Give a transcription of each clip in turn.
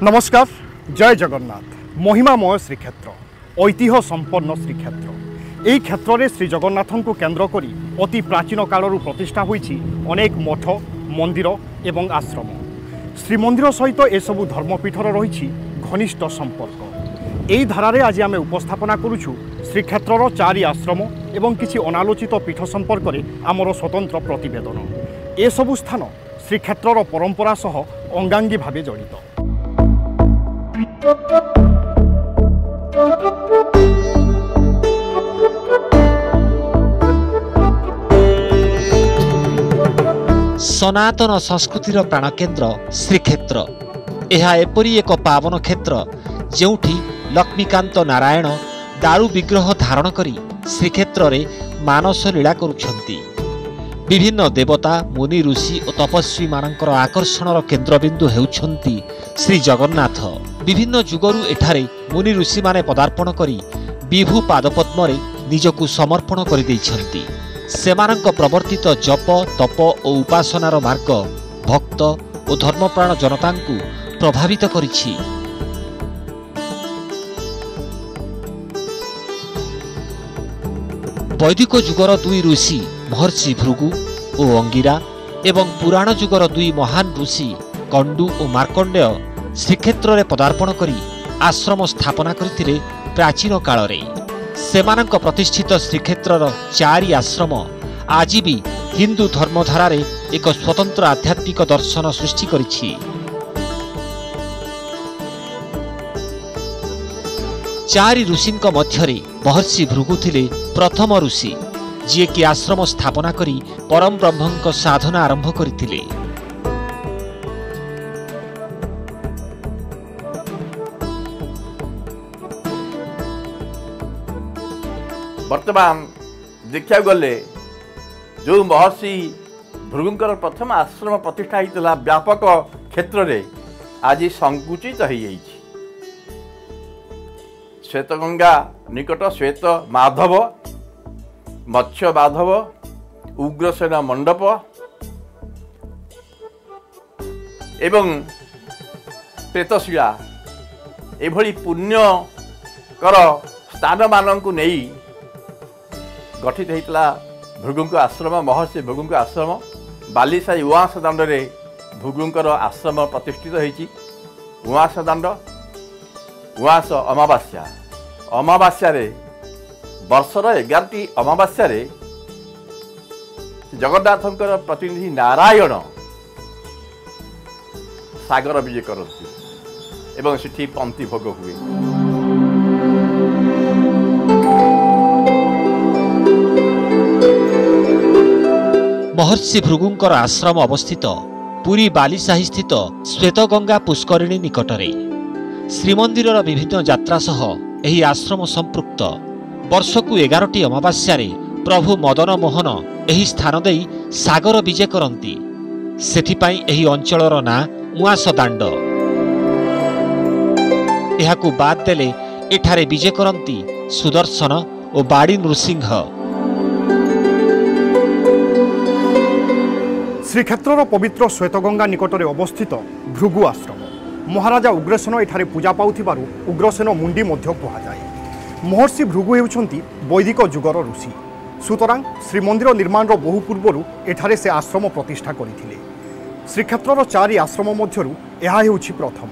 नमस्कार जय जगन्नाथ महिमामय श्रीक्षेत्र ऐतिह्य संपन्न श्रीक्षेत्र यही क्षेत्र में श्री जगन्नाथ को केन्द्र करी अति प्राचीन कालरू प्रतिष्ठा होईछि अनेक मठ मंदिर एवं आश्रम श्रीमंदिर सहित एसबू धर्मपीठर रही घनिष्ठ संपर्क यही धारारे आज आम उपस्थापना करुछु श्रीक्षेत्रर 4 आश्रम एवं किछि अनालोचित पीठ संपर्क में आमर स्वतंत्र प्रतिवेदन एसबू स्थान श्रीक्षेत्रर परंपरा सह अंगांगी भावे जड़ित। सनातन संस्कृतिर प्राणकेन्द्र श्रीक्षेत्र यह एपरी एक पावन क्षेत्र जेउठी लक्ष्मीकांत नारायण दारू विग्रह धारण करी श्रीक्षेत्र रे मानस लीला करुछंती। विभिन्न देवता मुनि ऋषि और तपस्वी मानकर आकर्षणर केन्द्रबिंदु हेउछंती श्री जगन्नाथ। विभिन्न जुगरु एठारे मुनि ऋषि माने पदार्पण करी विभु पादपद्म रे निजकु समर्पण करि दैछंती। सेमानंक प्रवर्तित जप तप और उपासनार मार्ग भक्त और धर्मप्राण जनतांकु प्रभावित करिछि। वैदिक जुगर 2 ऋषि महर्षि भृगु और अंगिरा एवं पुराण जुगर 2 महान ऋषि कंडु और मार्कंडेय श्रीक्षेत्र रे पदार्पण करी आश्रम स्थापना करथिले प्राचीन काल रे। सेमानंक प्रतिष्ठित श्रीक्षेत्रर 4 आश्रम आज भी हिंदू धर्मधारा रे एक स्वतंत्र आध्यात्मिक दर्शन सृष्टि करिछि। 4 ऋषिंक मध्यरे महर्षि भृगु थिले प्रथम ऋषि जी कि आश्रम स्थापना करी परम ब्रह्मंक साधना आरंभ करथिले। वर्तमान देखा गले जो महर्षि भृगुंकर प्रथम आश्रम प्रतिष्ठा होता व्यापक क्षेत्र में आज संकुचित हो जाइछि। श्वेतगंगा निकट श्वेत माधव मत्स्य माधव उग्रसेन मंडप एवं प्रेतशिला एभली पुण्यकर स्थान मानक नहीं गठित होता भृगुंक आश्रम। महर्षि भृगुंक आश्रम बालीसाई उआंस दाण्डे भृगुंकर आश्रम प्रतिष्ठित होइछि। उआंस दाण्ड उआंस अमावास्या अमावास्या वर्षर 11टी अमावास्या जगन्नाथंकर प्रतिनिधि नारायण सागर विजय करती एवं सेठी पंक्ति भोग हुए। महर्षि भृगुंकर आश्रम अवस्थित पुरी बालीसाही स्थित श्वेतगंगा पुष्करिणी निकटरे। श्रीमंदिर विभिन्न यात्रा सह एही आश्रम संपृक्त। वर्षकु 11टी अमावास्या प्रभु मदन मोहन एही स्थान देई सागर विजय करती। सेथिपाई एही अंचलर ना उआंस दाण्ड। एहाकु बाद देले एठारे विजय करती सुदर्शन और बाड़ी नृसिंह। श्रीक्षेत्रर पवित्र श्वेतगंगा निकटरे अवस्थित भृगु आश्रम महाराजा उग्रसेन एठारे पूजा पाउथिबारु उग्रसेन मुंडी मध्य कुहाଯାଏ। महर्षि भृगु हेउछंती वैदिक जुगर ऋषि। सुतरां श्रीमंदिर निर्माणर बहु पूर्वरु एठारे से आश्रम प्रतिष्ठा करथिले। श्रीक्षेत्रर 4 आश्रम मध्यरु एहा हेउछि प्रथम।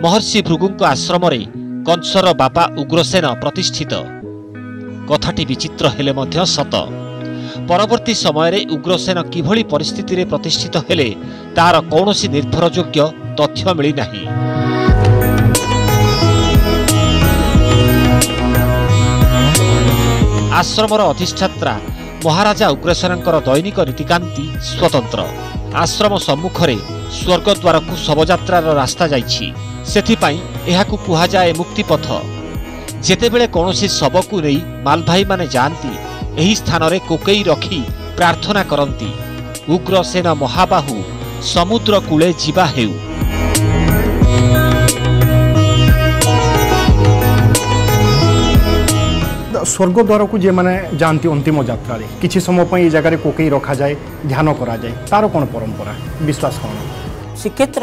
महर्षि भृगुंक आश्रम रे कंसर बापा उग्रसेन प्रतिष्ठित। कथाटी विचित्र हेले मध्य सत। परवर्ती समय रे उग्रसेन किभली परिस्थिति रे प्रतिष्ठित हेले तार कौनसी निर्भरयोग्य तथ्य मिली नाही। आश्रमर अधिष्ठात्रा महाराजा उग्रसेनंकर दैनिक रीतिकांति स्वतंत्र। आश्रम सम्मुखरे स्वर्गद्वार को शवयात्रार रास्ता जाइछि। सेथिपाई एहाकु कुहाଯାଏ मुक्तिपथ। जेतेबेले कौनसी शव को नहीं मालभाई माने जाती एही स्थान रे कोकेई रखी प्रार्थना करती उग्रसेन महाबाहु समुद्र कूले जीवा हेउ। स्वर्ग द्वार को जे मैंने जाती अंतिम यात्रा किसी समय ये जगह कोकई रखा जाए ध्यान करा जाए तार कौन परंपरा विश्वास कौन श्रीक्षेत्र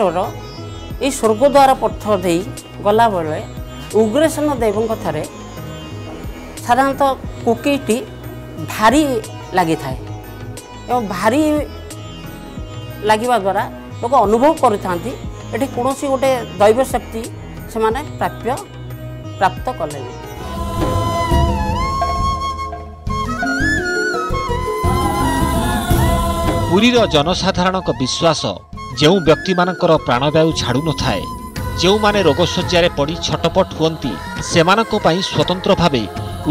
ये स्वर्गद्वार पथ दे गला बेले उग्रसेन देव थे साधारणतः कोकईटी भारी लगी था एवं भारी लगे द्वारा लोक अनुभव करते कौन गोटे दैव शक्ति से प्राप्त कले। पुरीर जनसाधारण विश्वास जो व्यक्ति मानकर प्राणवायु छाड़ू न थाए जो माने रोगशज्यारे पड़ी छटपट हुअंती सेमानंको पई स्वतंत्र भावे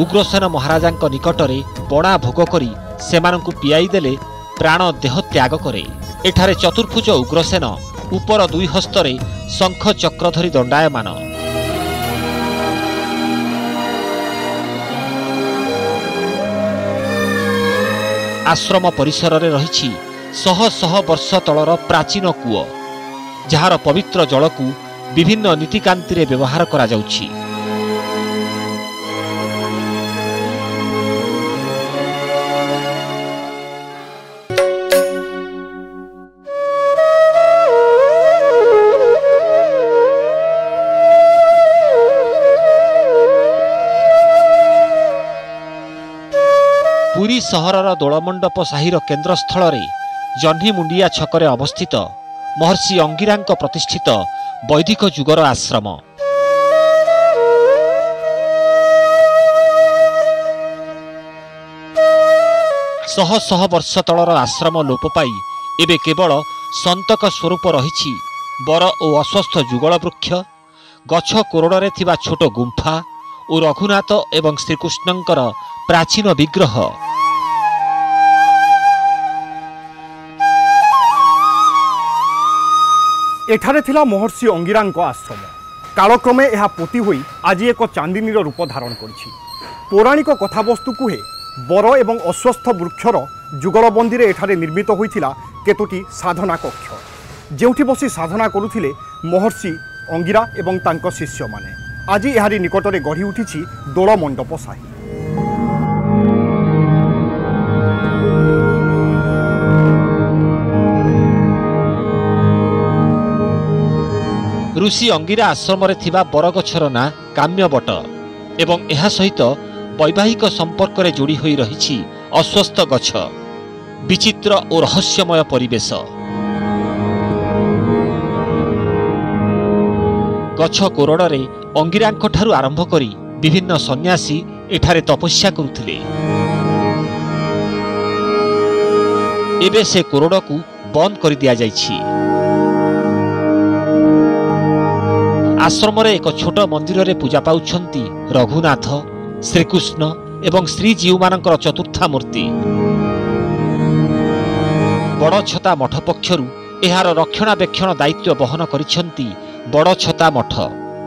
उग्रसेन महाराजांक निकटरे पणा भोग करी सेमानंकु पियाई देले प्राण देह त्याग करे। एठारे चतुर्भुज उग्रसेन उपर दुई हस्तरे शंख चक्र धरी दंडायमान। आश्रम परिसर रे रहिछि शह शह वर्ष तलर प्राचीन कूଅ जार पवित्र जल को विभिन्न नीतिकांति रे व्यवहार करा जाउछि। पुरी सहरर दोलमंडप साहिर केन्द्रस्थल जह्नी मुंडिया छकरे अवस्थित महर्षि अंगिरांक प्रतिष्ठित वैदिक जुगर आश्रम। शह शह वर्ष तलर आश्रम लोप पाई एबे केवल संतक स्वरूप रहिछि बर और अस्वस्थ जुगल वृक्ष गछ कोरड़े थिबा छोट गुंफा और रघुनाथ एवं श्रीकृष्णंकर प्राचीन विग्रह। एठारे थिला महर्षि अंगिरांक आश्रम कालक्रमे यह पोती होई आज एक चांदिनीर रूप धारण करिछि। पौराणिक कथावस्तु कुहे बर एवं अस्वस्थ वृक्षर जुगलबंदी रे एठारे निर्मित होइथिला केतोटी साधना कक्ष जेउठी बसी साधना करुथिले महर्षि अंगिरा एवं तांको शिष्य माने। आज एहारी निकटरे गढ़ी उठिछि दोल मंडप साही। ऋषि अंगिरा आश्रम रे थिबा बरगछर ना काम्यबट एवं एहा सहित वैवाहिक संपर्क रे जोड़ी होई रहिछि अस्वस्थ गछ विचित्र और रहस्यमय परिवेश। गछ कोरड़े अंगिरांक ठारू आरंभ करी विभिन्न सन्यासी एठारे तपस्या करुथिले। एबे से कोरड़ को बंद कर दिया जाइछि। आश्रम रे एक छोट मंदिर रे पूजा पाउछंती रघुनाथ श्रीकृष्ण एवं श्रीजीव मानकर चतुर्था मूर्ति। बड़छता मठ पक्षरु एहार रक्षणाबेक्षण दायित्व बहन करिछंती बड़छता मठ।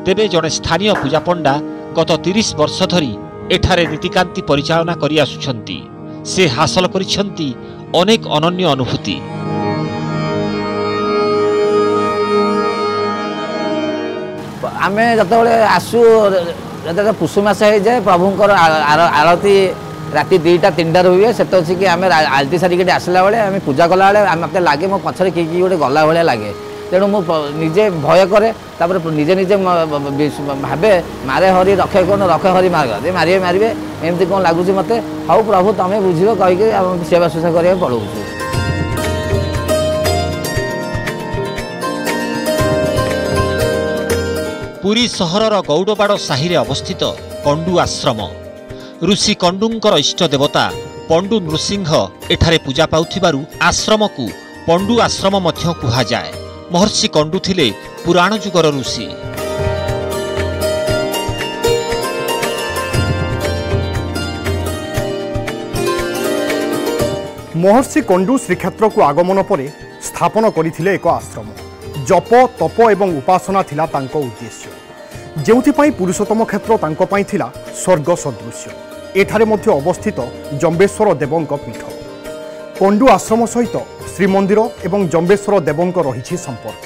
तेबे जड़े स्थानीय पूजा पंडा गत 30 वर्ष धरी एठारे नीतिकांति परिचालना करि आसुछंती। से हासिल करिछंती अनेक अनन्य अनुभूति। आमे जतबेले आसु जतबेले पुष्यमास हो जाए प्रभुंकर आरती राति 2टा-3टा हुए से कि आम आलती सारिक आसला बेले आम पूजा कला बेले मत लगे मो पछरे किए गोटे गला भाया लगे। तेणु मुझे भय करे निजे निजे भावे मारे हरि रखे कौन रखे हरि मार्ग मारे मारे एमती कौन लगुच मत हाउ प्रभु तमें बुझ कहीकि सेवा शुश्रूषा करा पड़ू। पुरी सहरर गौड़बाड़ साहि अवस्थित कंडू आश्रम ऋषि कंडूंकर इष्ट देवता पंडू नृसिंह एठारे पूजा पाउथिबारु आश्रम को पंडू आश्रम मध्य कुहाजाए। महर्षि कंडू थिले पुराण जुगर ऋषि। महर्षि कंडू श्रीक्षेत्र को आगमन पर स्थापन करथिले एक आश्रम। जप तप एवं उपासना थिला तांको उद्देश्य जेउथिपाई पुरुषोत्तम क्षेत्र तांको पाई थिला स्वर्ग सदृश्य। एठारे मध्य अवस्थित जम्बेश्वर देवंक पीठ। कंडू आश्रम सहित श्रीमंदिर एवं जम्बेश्वर देवंक रहिछि संपर्क।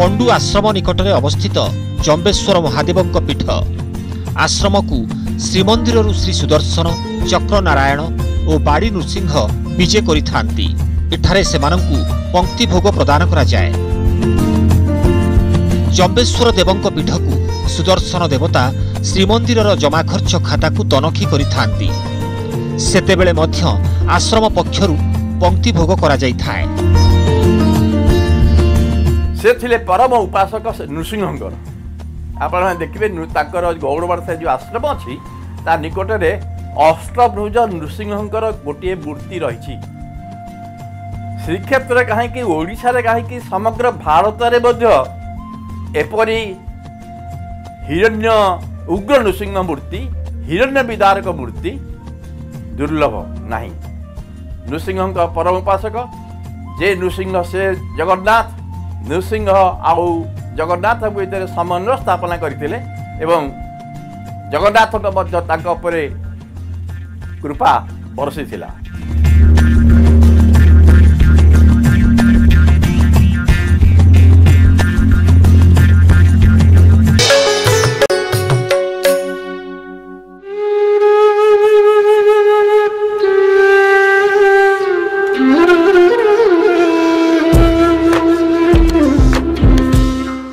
पंडु आश्रम निकट में अवस्थित जम्बेश्वर महादेव पीठ। आश्रम को श्रीमंदिर श्री सुदर्शन, चक्र नारायण और बाड़ी नृसिंह विजे करिथांती। एठारे सेमानंकु पंक्ति भोग प्रदान करा जाए। जम्बेश्वर देवंक पीठ को सुदर्शन देवता श्रीमंदिर जमा खर्च खाता को तनखी करिथांती। सेतेबेले मध्य आश्रम पक्षरु पंक्ति भोग करा जाई थाए। से थिले परम उपासक नृसिंहंकर। आपण देखिबे ताकर गौड़वाड़ से जो आश्रम अछि ता निकट रे अष्टभुज नृसिंहंकर गोटे मूर्ति रही। श्रीक्षेत्र कहीं ओडिशा रे कहीं समग्र भारत रे मध्य एपरी हिरण्य उग्र नृसिंह मूर्ति, हिरण्य विदारक मूर्ति दुर्लभ नहीं। नृसिंह परम उपासक जे नृसिंह से जगन्नाथ, नृसिंह आउ जगन्नाथ भितर समन्वय स्थापना करथिले एवं जगन्नाथ कृपा बरसी थिला।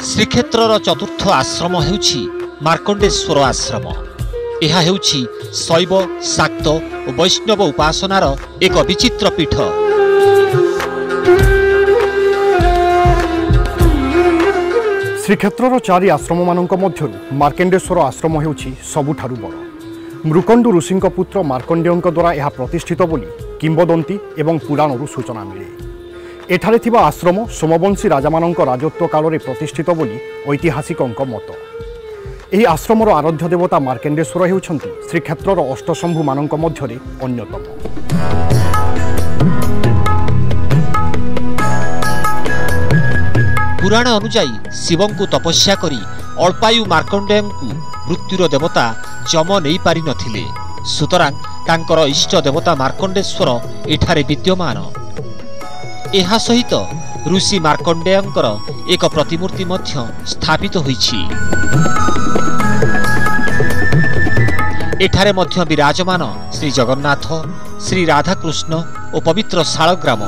श्रीक्षेत्रर चतुर्थ आश्रम हेउछि मार्कंडेश्वर आश्रम। यह हेउछि शैव, शाक्त और वैष्णव उपासनार एक विचित्र पीठ। श्रीक्षेत्रर चारि आश्रम मानक मध्यरु मार्कंडेश्वर आश्रम हेउछि सबुठारु बड़। मृकंडु ऋषिंक पुत्र मार्कंडेयଙ୍କ द्वारा यह प्रतिष्ठित बोली किंबदंती एवं पुराणरू सूचना मिले। एठारे थिबा आश्रम सोमवंशी राजामानंक राजत्व काल में प्रतिष्ठित बोली ऐतिहासिकଙ୍କ मत। ଏହି आश्रमर आराध्य देवता मार्कंडेश्वर हेउछन्ति श्रीक्षेत्रर अष्टशंभु मानक मध्यरे अन्यतम। पुराण अनुजाई शिवं को तपस्या करी अल्पायु मार्कंडेयं को मृत्युर देवता जम नहीं पारि नथिले। सुतरां तांकर इष्ट देवता मार्कंडेश्वर एठारे विद्यमान। एहा सहित ऋषि मार्कंडेयंकर एक प्रतिमूर्ति मध्य स्थापित होईछि। एठारे मध्य विराजमान श्री जगन्नाथ, श्री राधाकृष्ण और पवित्र शालग्राम।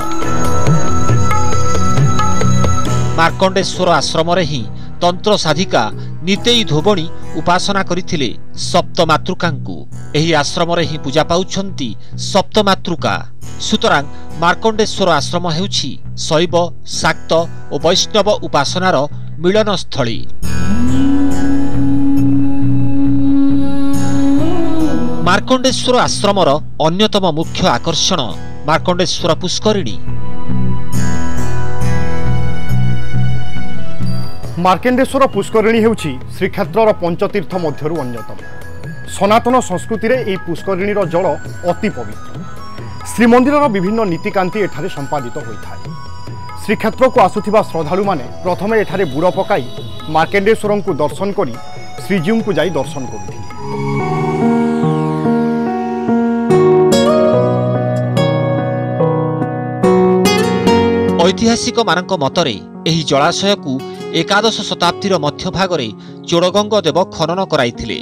मार्कंडेश्वर आश्रम रे ही तंत्र साधिका नितेई धोबणी उपासना करिथिले सप्तमातृकांकु। एही आश्रम रे ही पूजा पाउछंती सप्तमातृका। सुतरां मार्कंडेश्वर आश्रम हेउछि शैव, शाक्त और वैष्णव उपासनार मिलन स्थली। मार्कंडेश्वर आश्रमर अन्यतम मुख्य आकर्षण मार्कंडेश्वर पुष्करिणी। मार्कंडेश्वर पुष्करिणी हेउछि श्रीक्षेत्रर पंचतीर्थ मध्यरु अन्यतम। सनातन संस्कृति रे एही पुष्करिणीर जल अति पवित्र। श्रीमंदिर विभिन्न नीतिकांति एठारे संपादित होता है। श्रीक्षेत्र को आसुथिबा श्रद्धालु माने प्रथमे एठारे बुड़ पकाई मार्कंडेश्वर को दर्शन करी श्रीजीऊ को जाई दर्शन करुथिले। ऐतिहासिक मानक मतरे एही जलाशय को एकादश शताब्दीर मध्य भागरे चोड़गंग देव खनन कराइथिले।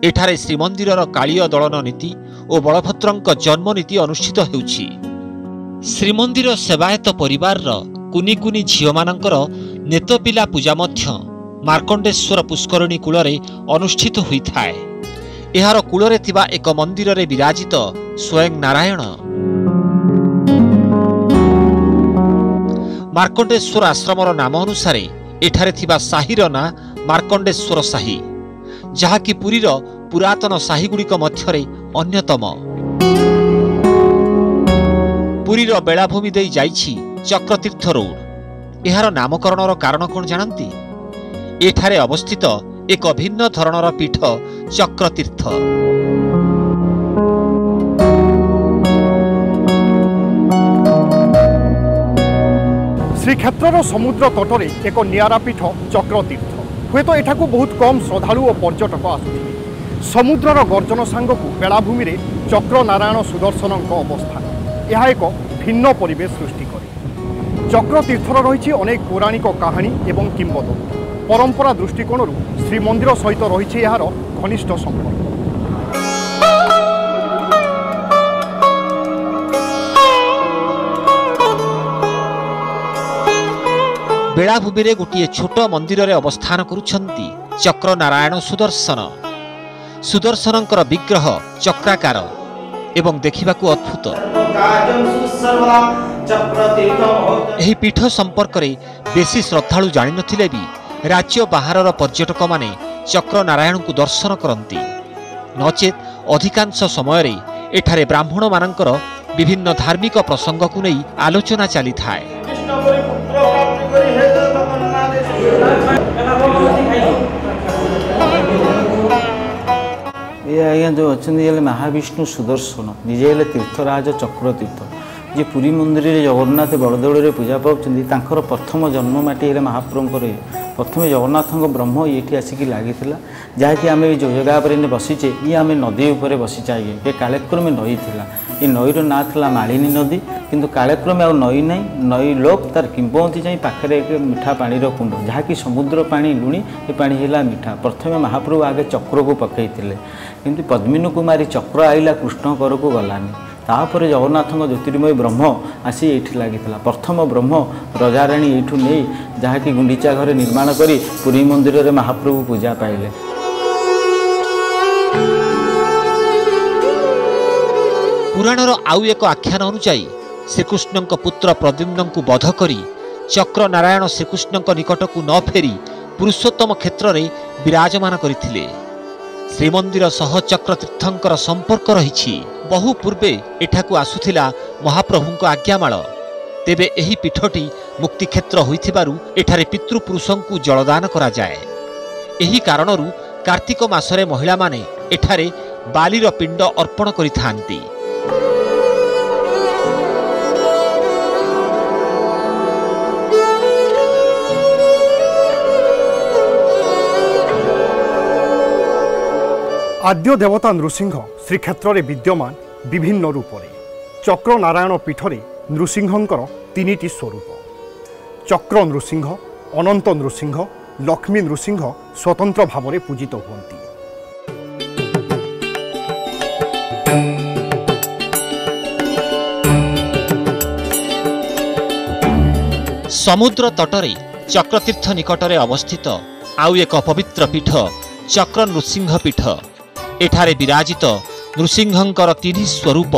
एठारे श्रीमंदिरर कालीय दलन नीति और बलभद्रंक जन्म नीति अनुष्ठित हेउछि। श्रीमंदिर सेवायत परिवार कुनी कुनी झील मानकर नेतपिला पूजा मध्य मार्कंडेश्वर पुष्करिणी कूलरे अनुष्ठित होइथाए। एहार कूलरे थिबा एक मंदिर रे विराजित स्वयं नारायण। मार्कंडेश्वर आश्रमर नाम अनुसार एठारे थिबा साहिर ना मार्कंडेश्वर साही, जहाँकि पुरीर पुरातन साहीगुड़िक मध्यरे अन्यतम। पुरीर बेलाभूमि देई जाइछि चक्रतीर्थ रोड। एहार नामकरणर कारण कोन जानंती? एठारे अवस्थित एक भिन्न धरणर पीठ चक्रतीर्थ। श्रीक्षेत्रर समुद्र तटरे एक नियारा पीठ चक्रतीर्थ। हुए तो एठाकू बहुत कम श्रद्धालु और पर्यटक आसुथिले। समुद्रर गर्जन सांगकू बेलाभूमि रे चक्र नारायण सुदर्शन अवस्थान यह एक भिन्न परिवेश सृष्टि करे। चक्रतीर्थर रही अनेक पौराणिक कहानी एवं किंवदंती परंपरा दृष्टिकोण श्रीमंदिर सहित रही यार घनिष्ठ संपर्क। बेलाभूमि रे गोटे छोट मंदिर रे अवस्थान करुछंती चक्र नारायण सुदर्शन। सुदर्शनंकर विग्रह चक्राकार एवं देखिबाकू अद्भुत। एही पीठ संपर्क रे बेसी श्रद्धालु जानि नथिले भी राज्य बाहरर पर्यटक माने चक्र नारायण को दर्शन करती। नचेत अधिकांश समय रे एठारे ब्राह्मण मानकर विभिन्न धार्मिक प्रसंग को नहीं आलोचना चली थाए। ये आज्ञा जो अच्छा महाविष्णु सुदर्शन निजे तीर्थराज चक्रतीर्थ जे पुरी मंदिर जगन्नाथ बड़देउल पूजा पाकर प्रथम जन्ममाटी महाप्रभुंर प्रथम जगन्नाथ ब्रह्म ये आसिक लगी जहाँकि आम जो जगह पर बसीचे ये आम नदी उपर बसीचे आगे ये कालक्रमे नई था ये नईर ना था मालिनी नदी किंतु कालक्रमे आ नई ना नई लोप तार किंबदंती जाई पाखे एक मीठा पानी कुंड जहाँकि समुद्र पानी लुणी ये पानी है मीठा। प्रथम महाप्रभु आगे चक्र को पकई किंतु पद्मिनी कुमारी चक्र आईला कृष्ण कर को गलानी तापर जगन्नाथ ज्योतिर्मय ब्रह्म आसी ये लगी प्रथम ब्रह्म रजाराणी ये जहाँकि गुंडीचा घर निर्माण करी पुरी मंदिर में महाप्रभु पूजा पाइले। पुराणर आउ एक आख्यान अनुसार श्रीकृष्ण पुत्र प्रद्युम्न को बध करी चक्र नारायण श्रीकृष्ण निकट को न फेरी पुरुषोत्तम क्षेत्र में विराजमान करथिले। श्रीमंदिर सह चक्रतीर्थंकर संपर्क रही। बहु पूर्वे एठाकू आसुथिला महाप्रभुंक आज्ञामाल। तेबे एही पीठटी मुक्तिक्षेत्र होइथिबारु एठारे पितृपुरुषंकु जलदान करा जाए। एही कारणरू कार्तिक मासरे महिला माने एठारे बालीर पिंड अर्पण करिथांती। आद्य देवता नृसिंह श्रीक्षेत्र में विद्यमान विभिन्न रूपरे। चक्र नारायण पीठरे नृसिंहंकर तीनिटी स्वरूप चक्र नृसिंह, अनंत नृसिंह, लक्ष्मी नृसिंह स्वतंत्र भाव में पूजित होती। समुद्र तटरे चक्रतीर्थ निकटरे अवस्थित आउ एक पवित्र पीठ चक्र नृसिंह पीठ। एठारे विराजित नृसिंहंकर तीन स्वरूप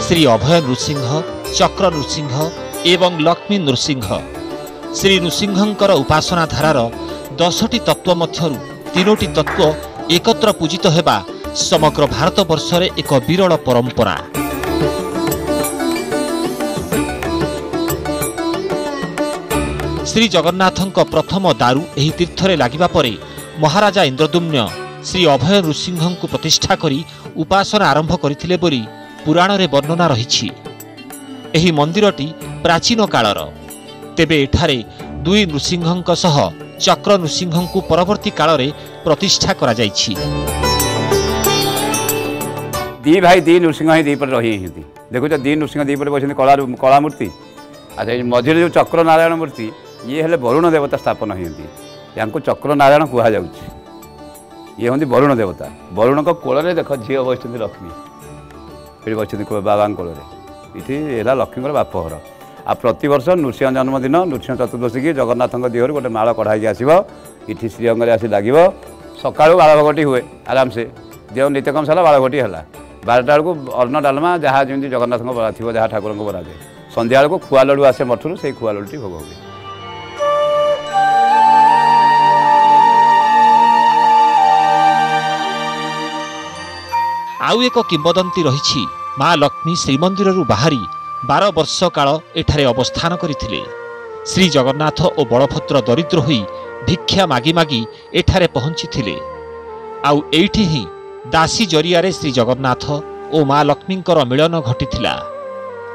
श्री अभय नृसिंह, चक्र नृसिंह एवं लक्ष्मी नृसिंह। श्री नृसिंहंकर उपासना धारार 10टी तत्व मध्यरु 3टी तत्व एकत्र पूजित हेबा समग्र भारतवर्ष रे एक विरल परंपरा। श्री जगन्नाथंक प्रथम दारू एही तीर्थरे लागिबा परे महाराजा इंद्रदुम्न श्री अभय नृसिंह को प्रतिष्ठा करी उपासना आरंभ करथिले बोली पुराण रे वर्णना रहिछि। एही मंदिरटी प्राचीन कालर। तेबे एठारे दुई नृसिंहंक सह चक्र नृसिंह को परवर्ती काल रे प्रतिष्ठा करा जाइछि। दी भाई दी नृसिंह ही दी पर रही हिंदी देखो दी नृसिंह दी पर बसने कला मूर्ति। अच्छा मझे जो चक्र नारायण मूर्ति ये हेले वरुण देवता स्थापन होती या चक्र नारायण कह जाऊँगी। ये हूँ वरुण देवता। वरुण को कोल देख झी बस लक्ष्मी ये बस बाबा कोल ये लक्ष्मी बापघर। आ प्रतिवर्ष नृसिंह जन्मदिन नृसिंह चतुर्दशी की जगन्नाथ देहर गोटे माल कढ़ाई आसो ये श्रीअंग आसी लगे सका बालभगटी हुए आराम से देव नित्यकम सारा बालभटी है 12टा बेलू अन्न डालमा जहाँ जमी जगन्नाथ बरा थी जहाँ ठाकुर को बरा जाए संध्या बेलू खुआ लड्डू आसे मठरू से खुआ लड्डूटी भोग हुए। आउ एक किंवदंती रही। माँ लक्ष्मी श्रीमंदिर बाहरी 12 वर्ष काल एठारे अवस्थान करथिले। श्री जगन्नाथ और बलभद्र दरिद्र होई भिक्षा मागी मागी एठारे पहुंचीथिले। आउ एठी ही दासी जरियारे श्री जगन्नाथ और माँ लक्ष्मींकर मिलन घटिथिला।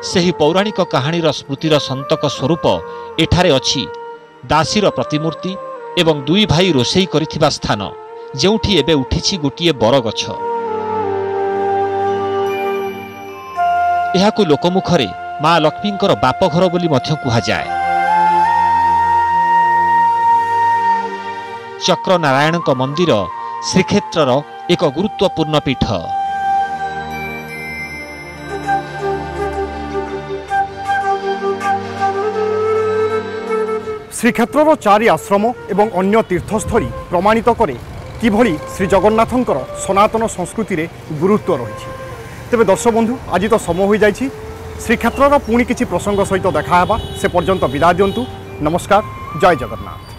सही पौराणिक कहानीर स्मृतिर संतक स्वरूप एठारे अछि दासीर प्रतिमूर्ति एवं दुई भाई रोषेई करिथिबा स्थान जेउठी एबे उठिछि गोटिए बरगछ। एहाकु लोकमुखरे माँ लक्ष्मींकर बापघर बोली मध्य कुहाଯାए। चक्रनारायण मंदिर श्रीक्षेत्रर एक गुरुत्वपूर्ण पीठ। श्रीक्षेत्रर चारि आश्रम एवं अन्य तीर्थस्थली प्रमाणित करे किभली श्री जगन्नाथंकर सनातन संस्कृति रे गुरुत्व रही। तेबे दर्शक बंधु आज तो समय हो जाइछि। श्रीक्षेत्रर पुणी किछि प्रसंग सहित देखा हेबा। से पर्यंत विदा दियंतु। नमस्कार। जय जगन्नाथ।